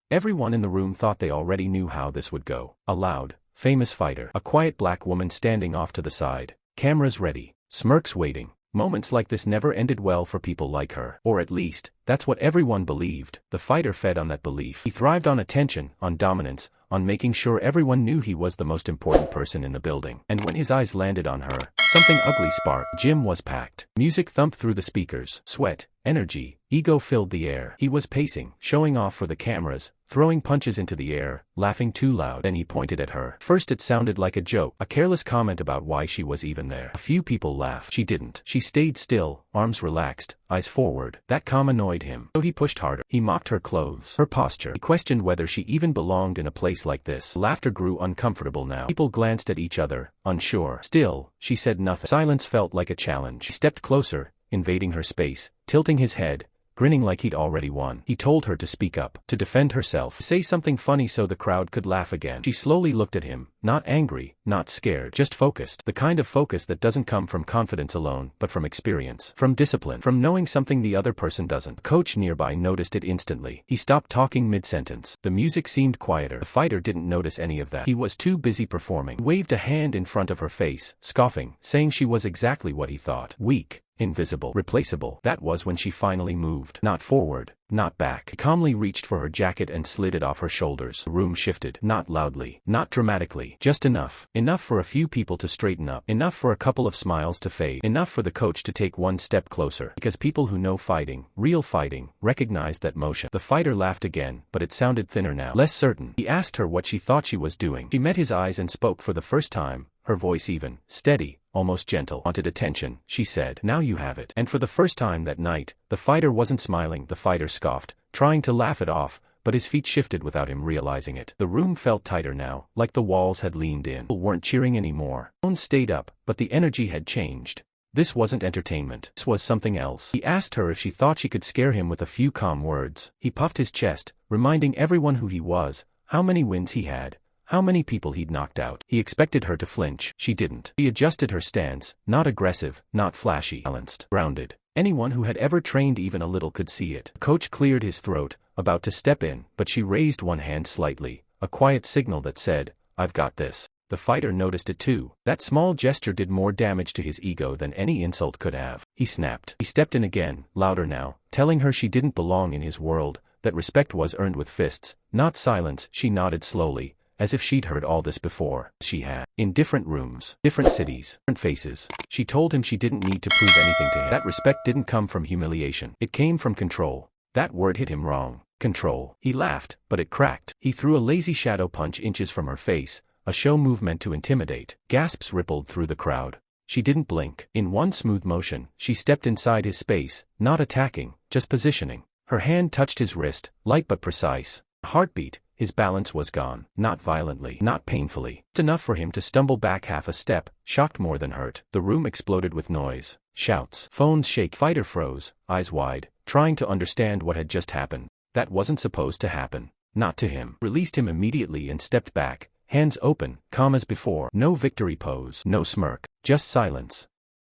Everyone in the room thought they already knew how this would go. A loud, famous fighter. A quiet black woman standing off to the side. Cameras ready. Smirks waiting. Moments like this never ended well for people like her. Or at least, that's what everyone believed. The fighter fed on that belief. He thrived on attention, on dominance, on making sure everyone knew he was the most important person in the building. And when his eyes landed on her, something ugly sparked. Gym was packed. Music thumped through the speakers. Sweat, energy, ego filled the air. He was pacing, showing off for the cameras, throwing punches into the air, laughing too loud. Then he pointed at her. First it sounded like a joke, a careless comment about why she was even there. A few people laughed. She didn't. She stayed still, arms relaxed, eyes forward. That calm annoyed him. So he pushed harder. He mocked her clothes, her posture. He questioned whether she even belonged in a place like this. Laughter grew uncomfortable now. People glanced at each other, unsure. Still, she said nothing. Silence felt like a challenge. He stepped closer, invading her space, tilting his head, grinning like he'd already won. He told her to speak up, to defend herself, say something funny so the crowd could laugh again. She slowly looked at him, not angry, not scared, just focused. The kind of focus that doesn't come from confidence alone, but from experience, from discipline, from knowing something the other person doesn't. A coach nearby noticed it instantly. He stopped talking mid-sentence. The music seemed quieter. The fighter didn't notice any of that. He was too busy performing. He waved a hand in front of her face, scoffing, saying she was exactly what he thought. Weak. Invisible. Replaceable. That was when she finally moved. Not forward. Not back. He calmly reached for her jacket and slid it off her shoulders. The room shifted. Not loudly. Not dramatically. Just enough. Enough for a few people to straighten up. Enough for a couple of smiles to fade. Enough for the coach to take one step closer. Because people who know fighting, real fighting, recognize that motion. The fighter laughed again, but it sounded thinner now. Less certain. He asked her what she thought she was doing. She met his eyes and spoke for the first time, her voice even, steady, almost gentle. Wanted attention, she said. Now you have it. And for the first time that night, the fighter wasn't smiling. The fighter scoffed, trying to laugh it off, but his feet shifted without him realizing it. The room felt tighter now, like the walls had leaned in. People weren't cheering anymore. Tones stayed up, but the energy had changed. This wasn't entertainment. This was something else. He asked her if she thought she could scare him with a few calm words. He puffed his chest, reminding everyone who he was, how many wins he had, how many people he'd knocked out. He expected her to flinch. She didn't. She adjusted her stance, not aggressive, not flashy, balanced, grounded. Anyone who had ever trained even a little could see it. The coach cleared his throat, about to step in, but she raised one hand slightly, a quiet signal that said, "I've got this." The fighter noticed it too. That small gesture did more damage to his ego than any insult could have. He snapped. He stepped in again, louder now, telling her she didn't belong in his world, that respect was earned with fists, not silence. She nodded slowly, as if she'd heard all this before. She had. In different rooms, different cities, different faces. She told him she didn't need to prove anything to him. That respect didn't come from humiliation. It came from control. That word hit him wrong. Control. He laughed, but it cracked. He threw a lazy shadow punch inches from her face, a show move meant to intimidate. Gasps rippled through the crowd. She didn't blink. In one smooth motion, she stepped inside his space, not attacking, just positioning. Her hand touched his wrist, light but precise. A heartbeat. His balance was gone. Not violently, not painfully. Just enough for him to stumble back half a step, shocked more than hurt. The room exploded with noise, shouts, phones shake. Fighter froze, eyes wide, trying to understand what had just happened. That wasn't supposed to happen. Not to him. Released him immediately and stepped back, hands open, calm as before. No victory pose, no smirk, just silence.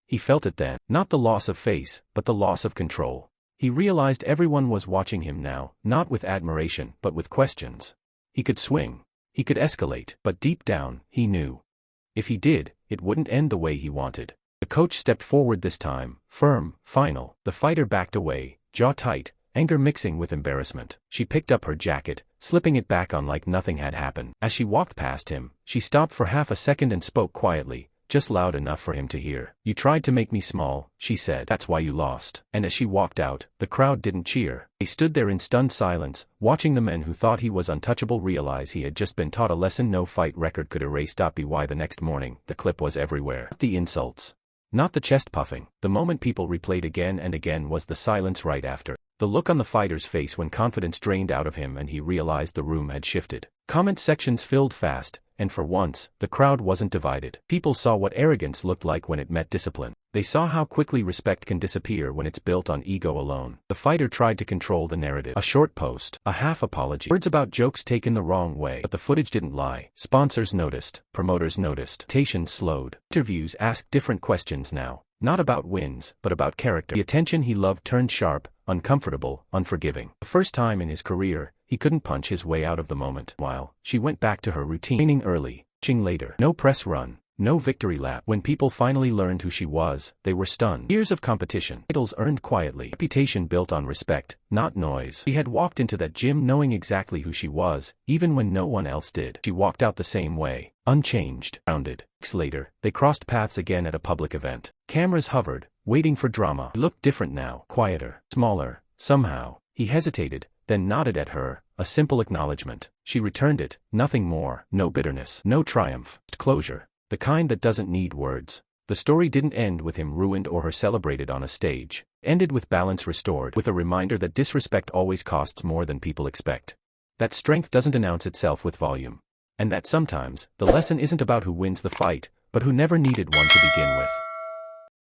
He felt it then. Not the loss of face, but the loss of control. He realized everyone was watching him now, not with admiration, but with questions. He could swing. He could escalate, but deep down, he knew. If he did, it wouldn't end the way he wanted. The coach stepped forward this time, firm, final. The fighter backed away, jaw tight, anger mixing with embarrassment. She picked up her jacket, slipping it back on like nothing had happened. As she walked past him, she stopped for half a second and spoke quietly, just loud enough for him to hear. "You tried to make me small," she said. "That's why you lost." And as she walked out, the crowd didn't cheer. They stood there in stunned silence, watching the men who thought he was untouchable realize he had just been taught a lesson no fight record could erase. Why the next morning, the clip was everywhere. Not the insults. Not the chest puffing. The moment people replayed again and again was the silence right after. The look on the fighter's face when confidence drained out of him and he realized the room had shifted. Comment sections filled fast, and for once, the crowd wasn't divided. People saw what arrogance looked like when it met discipline. They saw how quickly respect can disappear when it's built on ego alone. The fighter tried to control the narrative. A short post, a half apology, words about jokes taken the wrong way, but the footage didn't lie. Sponsors noticed, promoters noticed, stations slowed. Interviews asked different questions now. Not about wins, but about character. The attention he loved turned sharp, uncomfortable, unforgiving. The first time in his career, he couldn't punch his way out of the moment. While she went back to her routine, training early, ching later. No press run, no victory lap. When people finally learned who she was, they were stunned. Years of competition, titles earned quietly, reputation built on respect, not noise. She had walked into that gym knowing exactly who she was, even when no one else did. She walked out the same way, unchanged, grounded. Weeks later, they crossed paths again at a public event. Cameras hovered, waiting for drama. He looked different now, quieter, smaller, somehow. He hesitated, then nodded at her, a simple acknowledgement. She returned it, nothing more, no bitterness, no triumph, just closure. The kind that doesn't need words. The story didn't end with him ruined or her celebrated on a stage. It ended with balance restored, with a reminder that disrespect always costs more than people expect. That strength doesn't announce itself with volume. And that sometimes, the lesson isn't about who wins the fight, but who never needed one to begin with.